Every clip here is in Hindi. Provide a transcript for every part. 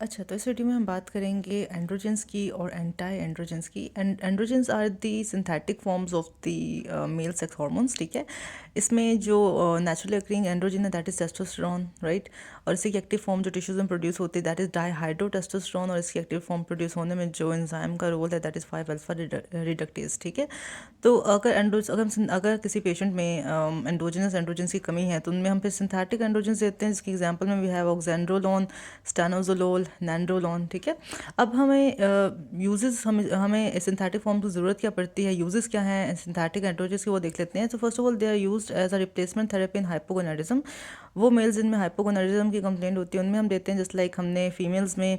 अच्छा, तो इस वीडियो में हम बात करेंगे एंड्रोजेंस की और एंटी एंड्रोजेंस की। Androgens are the synthetic forms of the male sex hormones, ठीक है। इसमें जो नेचुरली अकरिंग एंड्रोजन है दैट इज टेस्टोस्टेरोन, राइट। और इसकी एक्टिव फॉर्म जो टिश्यूज में प्रोड्यूस होती है दैट इज डाईहाइड्रोटेस्टोस्टेरोन, और इसकी एक्टिव फॉर्म प्रोड्यूस होने में जो एंजाइम का रोल है दैट इज 5 अल्फा रिडक्टेज, ठीक है। तो अगर किसी पेशेंट में एंडोजिनस एंड्रोजन की कमी है तो उनमें हम फिर सिंथेटिक एंड्रोजन देते हैं, जिसकी एग्जांपल में वी हैव ऑक्जेंड्रोलोन, स्टेनोजोलोल, नैंड्रोलोन, ठीक है। अब हमें यूजेस हमें सिंथेटिक फॉर्म की ज़रूरत क्या पड़ती है, यूजेस क्या हैं सिंथेटिक एंड्रोजन के, वो देख लेते हैं। तो first of all they are used as a replacement therapy in hypogonadism. वो मेल्स जिनमें हाइपोगोनाडिज्म की कंप्लेंट होती है उनमें हम देते हैं, जस्ट लाइक हमने फीमेल्स में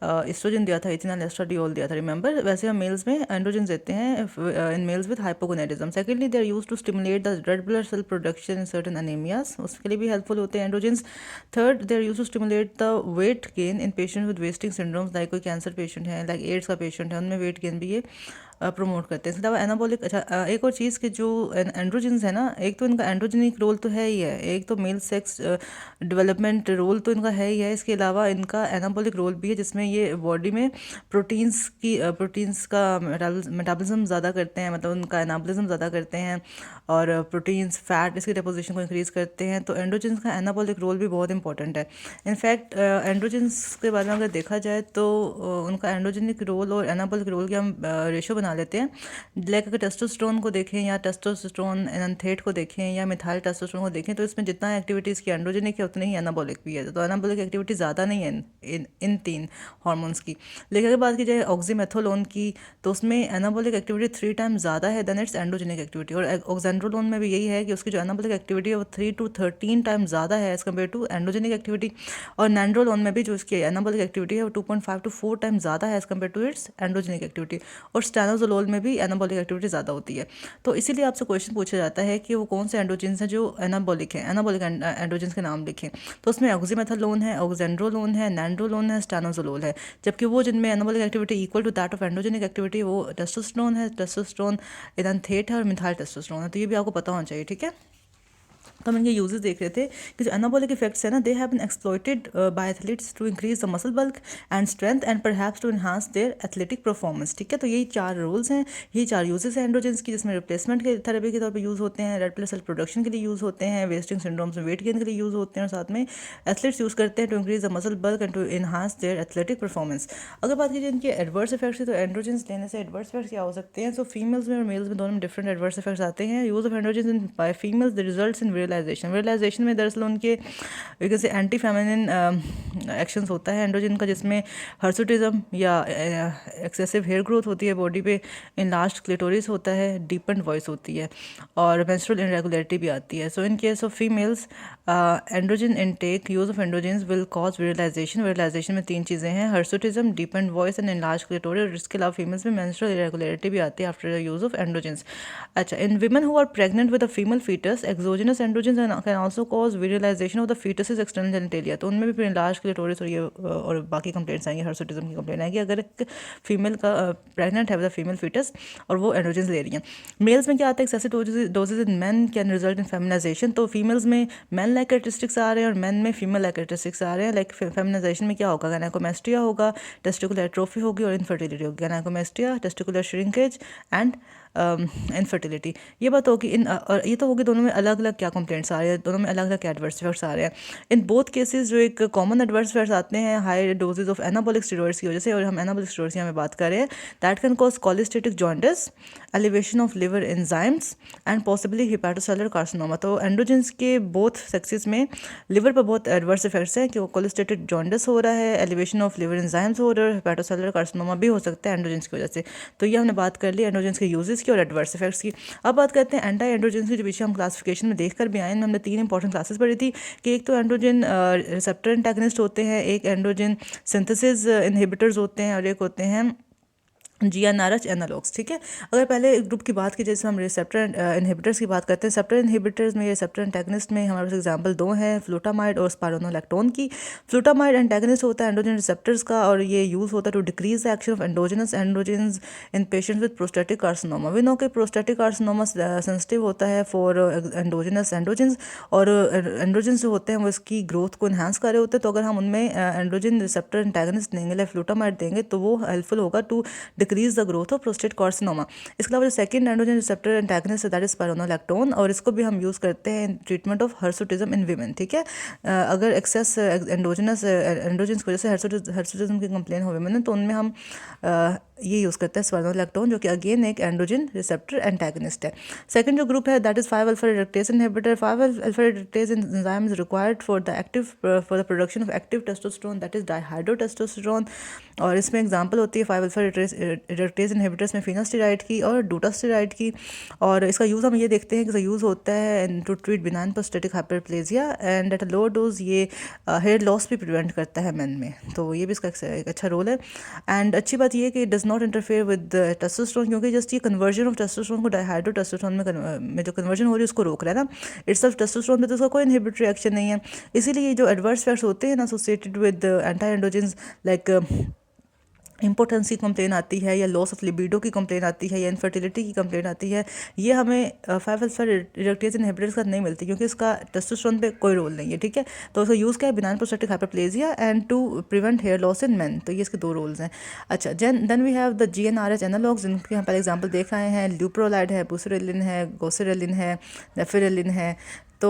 एस्ट्रोजन दिया था, इथिनल एस्ट्राडियोल दिया था, रिमेंबर, वैसे हम मेल्स में एंड्रोजन देते हैं in males with hypogonadism. Secondly they are used to stimulate the red blood cell production in certain anaemias, उसके लिए भी हेल्पफुल होते हैं androgens. Third, they are used to stimulate the weight gain in patient with wasting syndromes, like कोई कैंसर पेशेंट है, लाइक एड्स का पेशेंट है, उनमें वेट गेन भी ये प्रमोट करते हैं। इसके अलावा एनाबॉलिक, अच्छा एक और चीज़ कि जो एंड्रोजन्स है ना, एक तो इनका एंड्रोजेनिक रोल तो है ही है, एक तो मेल सेक्स डेवलपमेंट रोल तो इनका है ही है, इसके अलावा इनका एनाबॉलिक रोल भी है, जिसमें ये बॉडी में प्रोटीन्स का मेटाबॉलिज्म ज़्यादा करते हैं, मतलब उनका एनाबॉलिज्म ज़्यादा करते हैं, और प्रोटीन्स फैट इसकी डिपोजिशन को इंक्रीज़ करते हैं। तो एंड्रोजन्स का एनाबॉलिक रोल भी बहुत इंपॉर्टेंट है। इनफैक्ट एंड्रोजन्स के बारे में अगर देखा जाए तो उनका एंड्रोजेनिक रोल और एनाबॉलिक रोल के हम रेशो बना लेते हैं। लाइक अगर टेस्टोस्टेरोन को देखें या टेस्टोस्टेरोन एनाथेट को देखें या मिथाइल टेस्टोस्टेरोन को देखें, तो इसमें जितना एक्टिविटीज़ की एंड्रोजेनिक है उतनी ही एनाबॉलिक भी है। तो एनाबॉलिक एक्टिविटी ज़्यादा नहीं है इन तीन हार्मोन्स की। लेकिन अगर बात की जाए ऑक्सीमेथोलोन की, तो उसमें एनाबॉलिक एक्टिविटी 3 टाइम ज़्यादा है देन इट्स एंड्रोजेनिक एक्टिविटी। और ऑक्जेंड्रोलोन में भी यही है कि उसकी जो एनाबॉलिक एक्टिविटी है वो 3 to 13 टाइम ज़्यादा है as compare to androgenic activity. और नैंड्रोलोन में भी जो उसकी एनाबॉलिक एक्टिविटी है वो 2.5 to 4 टाइम ज़्यादा है as compare to its androgenic activity. और स्टेनोजोलोल में भी एनाबॉलिक एक्टिविटी ज़्यादा होती है। तो इसीलिए आपसे क्वेश्चन पूछा जाता है कि वो कौन से एंड्रोजेंस हैं जो एनाबॉलिक हैं, एनाबॉलिक एंड्रोजेंस के नाम लिखें। तो उसमें ऑक्सीमेथालोन है, ऑक्जेंड्रोलोन है, नैंड्रोलोन है, स्टेनोजोलोल है। जबकि वो जिनमें anabolic activity equal to that of androgenic activity वो टेस्टोस्टेरोन है, टेस्टोस्टेरोन एनाथेट है, और मिथाइल टेस्टोस्टेरोन है। तो ये भी आपको पता होना चाहिए, ठीक है। तो हम इनके यूजेस देख रहे थे कि जो एनाबॉलिक इफेक्ट्स है ना, they have been exploited by athletes to increase the muscle bulk and strength and perhaps to enhance their athletic performance, ठीक है। तो यही 4 रोल्स हैं, यही 4 यूजेस हैं एंड्रोजेंस की, जिसमें रिप्लेसमेंट के थेरेपी के तौर पे यूज़ होते हैं, रेड ब्लड सेल प्रोडक्शन के लिए यूज़ होते हैं, वेस्टिंग सिंड्रोम्स में वेट गेन के लिए यूज़ होते हैं, और साथ में एथलीट्स यूज़ करते हैं to increase the muscle bulk and to enhance their athletic performance. अगर बात कीजिए इनके एडवर्स इफेक्ट्स की, तो एंड्रोजेंस लेने से एडवर्स इफेक्ट्स क्या हो सकते हैं। सो फीमेल्स में और मेल्स में दोनों में डिफरेंट एडवर्स इफेक्ट्स आते हैं। Use of androgens in by females the results in visualization में दरअसल उनके जैसे एंटी फेमिनिन एक्शंस होता है एंड्रोजन का, जिसमें हर्सुटिज्म या एक्सेसिव हेयर ग्रोथ होती है बॉडी पे, इनलार्ज्ड क्लिटोरिस होता है, डीपन्ड वॉइस होती है, और मेंस्ट्रुअल इरेगुलरिटी भी आती है। So in case of females androgen intake, use of androgens will cause visualization में 3 चीज़ें हैं, hirsutism, deepened voice and enlarged clitoris. और इसके अलावा फीमेल्स में मेंस्ट्रुअल इरेगुलरिटी भी आती है आफ्टर यूज ऑफ एंड्रोजेंस। अच्छा, in women who are pregnant with a female foetus, exogenous androgens can also cause visualization of the foetus external genitalia. तो उनमें भी फिर लार्ज क्लिटोरिस और ये और बाकी कंप्लेंट्स आएंगी, हर्सुटिज्म की कंप्लेंट आएगी अगर एक फीमेल का प्रेग्नेंट है विद अ फीमेल फीटस और वो एंड्रोजेंस ले रही हैं। मेल्स में क्या आता है, excessive doses in men can result in feminization. तो फीमेल्स में मैन लाइक कैरेक्टरिस्टिक्स आ रहे हैं और मैन में फीमेल लाइक कैरेक्टरिस्टिक्स आ रहे हैं। लाइक फेमिनाइजेशन में क्या होगा, गायनेकोमेस्टिया होगा, टेस्टिकुलर एट्रोफी होगी और इनफर्टिलिटी होगी। Gynaecomastia, testicular shrinkage and infertility. ये बात होगी इन, और ये तो होगी दोनों में अलग अलग क्या कंप्लेंट्स आ रहे हैं, दोनों में अलग अलग एडवर्स इफेक्ट्स आ रहे हैं। इन बोथ केसेस जो एक कॉमन एडवर्स इफेक्ट्स आते हैं high doses of anabolic steroids की वजह से, और हम एनाबॉलिक स्टेरॉइड्स की हमें बात कर रहे हैं, that can cause cholestatic jaundice, elevation of liver enzymes and possibly hepatocellular carcinoma. तो एंड्रोजेंस के बोथ सेक्सेस में लिवर पर बहुत एडवर्स इफेक्ट्स हैं कि वो कॉलिस्टेटिक जॉन्डिस हो रहा है, एलिवेशन ऑफ लिवर एंजाइम्स हो रहा है, हिपैटोसेलुलर कार्सिनोमा भी हो सकता है एंड्रोजेंस की वजह से। तो ये हमने बात कर ली एंड्रोजेंस के यूजेस की और एडवर्स इफेक्ट्स की। अब बात करते हैं एंटी एंड्रोजेंस की, जो पीछे हम क्लासिफिकेशन में देख कर भी आए हैं। हमने 3 इंपॉर्टेंट क्लासेस पढ़ी थी कि एक तो एंड्रोजन रिसेप्टर एंटागनिस्ट होते हैं, एक एंड्रोजन सिंथेसिस इनहिबिटर्स होते हैं, और एक होते हैं GnRH एनालॉग्स, ठीक है। अगर पहले ग्रुप की बात की, जैसे हम रिसेप्टर इनहिबिटर्स की बात करते हैं, रिसेप्टर इनहिबिटर्स में, रिसेप्टर एंटेगनिस्ट में हमारे पास एग्जांपल दो हैं, फ्लूटामाइड और स्पारोनोलैक्टोन की। फ्लूटामाइड एंटेगनिस्ट होता है एंड्रोजन रिसेप्टर्स का, और ये यूज़ होता है to decrease the action of endogenous androgens in patients with prostatic carcinoma. We know कि प्रोस्टेटिक कार्सिनोमा सेंसिटिव होता है फॉर एंडोजेनस एंड्रोजेंस, और एंड्रोजेंस जो होते हैं वो इसकी ग्रोथ को इन्हांस कर रहे होते हैं। तो अगर हम उनमें एंड्रोजन रिसेप्टर एंटेगनिस्ट देंगे, लाइक फ्लूटामाइड देंगे, तो वो हेल्पफुल होगा to decrease the growth of prostate carcinoma. इसके अलावा जो सेकंड एंड्रोजन रिसेप्टर एंटेगनिस्ट है दैट इज स्पारोनोलैक्टोन, और इसको भी हम यूज़ करते हैं in treatment of hirsutism in women, ठीक है। अगर एक्सेस एंडोजेनस एंड्रोजन्स की वजह से हर्सुटिज्म की कंप्लेन हो वीमेन, तो उनमें हम ये यूज़ करते हैं स्पारोनोलैक्टोन, जो कि अगेन एक एंड्रोजन रिसेप्टर एंटेगनिस्ट है। सेकंड जो ग्रुप है that is five alpha reductase inhibitor. Five alpha reductase enzyme is required for the production of active testosterone that is dihydrotestosterone, और इसमें एग्जांपल होती है 5-अल्फा रिडक्टेज इनहिबिटर्स में फिनास्टेराइड की और डूटास्टेराइड की। और इसका यूज़ हम ये देखते हैं कि इसका यूज़ होता है to treat benign prostatic hyperplasia, and at a low dose ये हेयर लॉस भी प्रिवेंट करता है मेन में, तो ये भी इसका एक अच्छा रोल है। एंड अच्छी बात ये है कि does not interfere with testosterone, क्योंकि जस्ट ये कन्वर्जन ऑफ टेस्टोस्टेरोन को डाइहाइड्रोटेस्टोस्टेरोन में जो कन्वर्जन हो रही है उसको रोक रहा है ना, इट्सल्फ टेस्टोस्टेरोन में तो उसका कोई इनहिबिटरी एक्शन नहीं है। इसीलिए जो एडवर्स इफेक्ट्स होते हैं ना associated with anti androgens, like importance की कंप्लेन आती है, या लॉस ऑफ लिबिडो की कंप्लेन आती है, या इनफर्टिलिटी की कंप्लेन आती है, ये हमें 5-अल्फा रिडक्टेज इनहिबिटर्स का नहीं मिलती, क्योंकि इसका टेस्टोस्टेरोन पे कोई रोल नहीं है, ठीक है। तो उसका यूज़ क्या है, benign prostatic hyperplasia and to prevent hair loss in men, तो ये इसके दो रोल्स हैं। अच्छा, then we have the GnRH analogues, जिनके हम पहले एग्जाम्पल देख आए हैं। ल्यूप्रोलाइड है, बुसरेलिन है, गोसेरेलिन है, नेफिरेलिन है। तो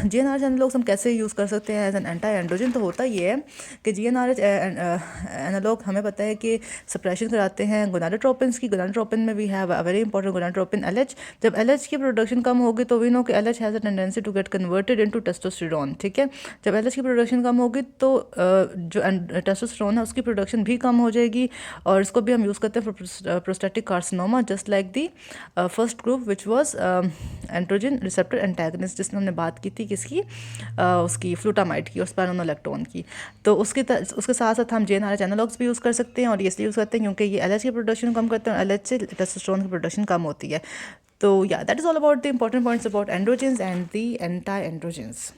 GnRH एनालॉग्स हम कैसे यूज़ कर सकते हैं एज एन एंटी एंड्रोजन। तो होता ये है कि GnRH एनालॉग हमें पता है कि सप्रेशन कराते हैं गोनाडोट्रोपिन्स की। गोनाडोट्रोपिन में we have a very important gonadotropin LH। जब LH की प्रोडक्शन कम होगी तो वी नो कि LH has a tendency to get converted into testosterone, ठीक है। जब LH की प्रोडक्शन कम होगी तो जो टेस्टोस्टेरोन है उसकी प्रोडक्शन भी कम हो जाएगी, और इसको भी हम यूज़ करते हैं for prostatic carcinoma, just like the first group which was androgen receptor antagonist, जिसमें हमने बात की थी किसकी, उसकी फ्लूटामाइड की और स्पारोनोलैक्टोन की। तो उसके साथ साथ हम GnRH एनालॉग्स भी यूज़ कर सकते हैं, और ये इसलिए यूज़ करते हैं क्योंकि ये LH की प्रोडक्शन कम करते हैं, और LH से टेस्टोस्टेरोन की प्रोडक्शन कम होती है। तो या that is all about the important points about androgens and the anti androgens.